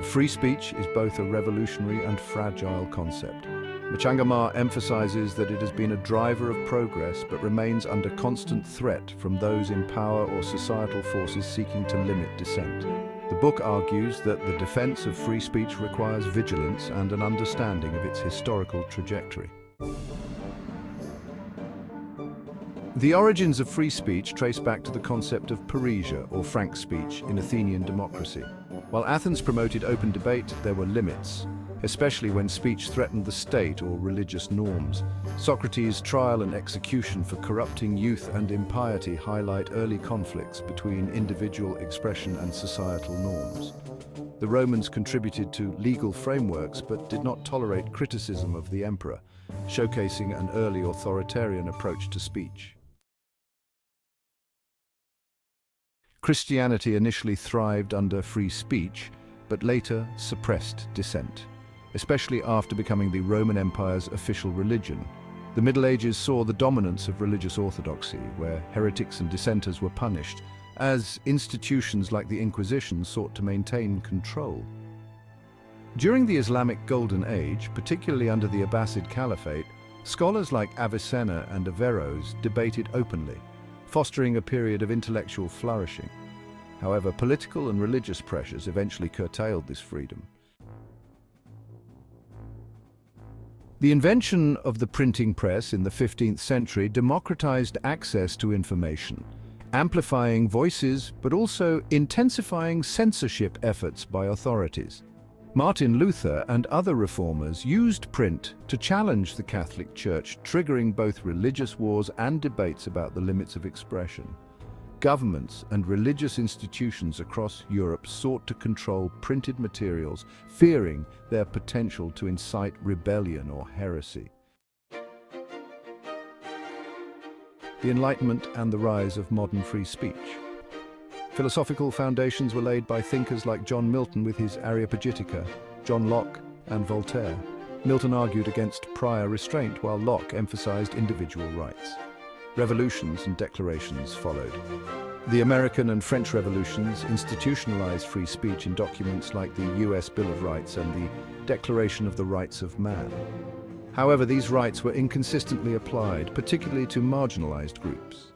Free speech is both a revolutionary and fragile concept. Mchangama emphasizes that it has been a driver of progress but remains under constant threat from those in power or societal forces seeking to limit dissent. The book argues that the defense of free speech requires vigilance and an understanding of its historical trajectory. The origins of free speech trace back to the concept of parrhesia, or frank speech, in Athenian democracy. While Athens promoted open debate, there were limits, especially when speech threatened the state or religious norms. Socrates' trial and execution for corrupting youth and impiety highlight early conflicts between individual expression and societal norms. The Romans contributed to legal frameworks but did not tolerate criticism of the emperor, showcasing an early authoritarian approach to speech. Christianity initially thrived under free speech, but later suppressed dissent, especially after becoming the Roman Empire's official religion. The Middle Ages saw the dominance of religious orthodoxy, where heretics and dissenters were punished, as institutions like the Inquisition sought to maintain control. During the Islamic Golden Age, particularly under the Abbasid Caliphate, scholars like Avicenna and Averroes debated openly, fostering a period of intellectual flourishing. However, political and religious pressures eventually curtailed this freedom. The invention of the printing press in the 15th century democratized access to information, amplifying voices but also intensifying censorship efforts by authorities. Martin Luther and other reformers used print to challenge the Catholic Church, triggering both religious wars and debates about the limits of expression. Governments and religious institutions across Europe sought to control printed materials, fearing their potential to incite rebellion or heresy. The Enlightenment and the rise of modern free speech. Philosophical foundations were laid by thinkers like John Milton with his Areopagitica, John Locke and Voltaire. Milton argued against prior restraint, while Locke emphasized individual rights. Revolutions and declarations followed. The American and French revolutions institutionalized free speech in documents like the US Bill of Rights and the Declaration of the Rights of Man. However, these rights were inconsistently applied, particularly to marginalized groups.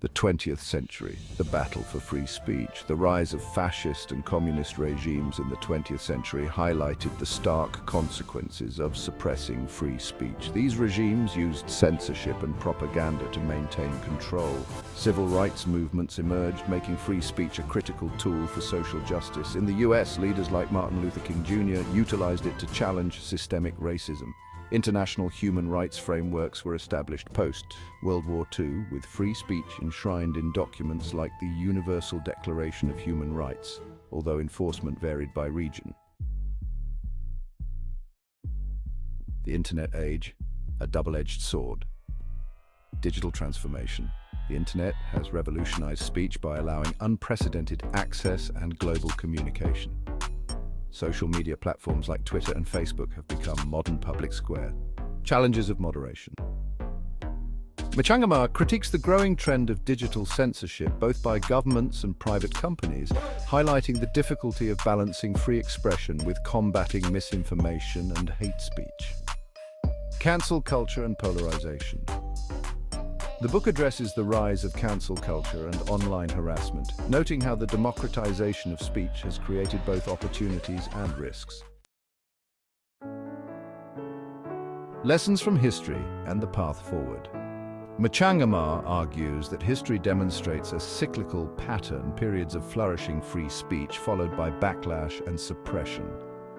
The 20th century, the battle for free speech. The rise of fascist and communist regimes in the 20th century highlighted the stark consequences of suppressing free speech. These regimes used censorship and propaganda to maintain control. Civil rights movements emerged, making free speech a critical tool for social justice. In the US, leaders like Martin Luther King Jr. utilized it to challenge systemic racism. International human rights frameworks were established post-World War II, with free speech enshrined in documents like the Universal Declaration of Human Rights, although enforcement varied by region. The Internet age, a double-edged sword. Digital transformation. The Internet has revolutionized speech by allowing unprecedented access and global communication. Social media platforms like Twitter and Facebook have become modern public square. Challenges of moderation. Mchangama critiques the growing trend of digital censorship, both by governments and private companies, highlighting the difficulty of balancing free expression with combating misinformation and hate speech. Cancel culture and polarization. The book addresses the rise of cancel culture and online harassment, noting how the democratization of speech has created both opportunities and risks. Lessons from history and the path forward. Mchangama argues that history demonstrates a cyclical pattern, periods of flourishing free speech followed by backlash and suppression.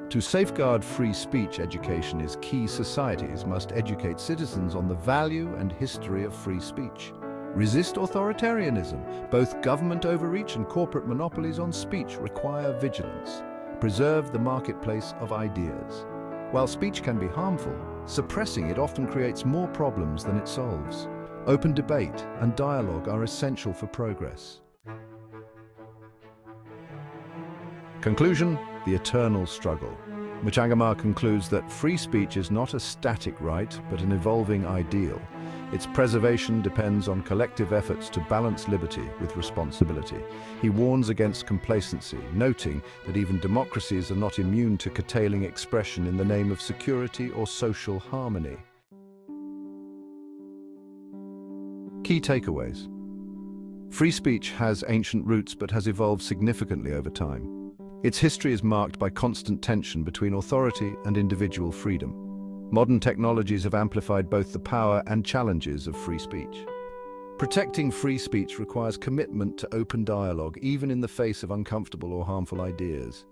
To safeguard free speech, education is key. Societies must educate citizens on the value and history of free speech. Resist authoritarianism. Both government overreach and corporate monopolies on speech require vigilance. Preserve the marketplace of ideas. While speech can be harmful, suppressing it often creates more problems than it solves. Open debate and dialogue are essential for progress. Conclusion: the eternal struggle. Mchangama concludes that free speech is not a static right, but an evolving ideal. Its preservation depends on collective efforts to balance liberty with responsibility. He warns against complacency, noting that even democracies are not immune to curtailing expression in the name of security or social harmony. Key takeaways. Free speech has ancient roots but has evolved significantly over time. Its history is marked by constant tension between authority and individual freedom. Modern technologies have amplified both the power and challenges of free speech. Protecting free speech requires commitment to open dialogue, even in the face of uncomfortable or harmful ideas.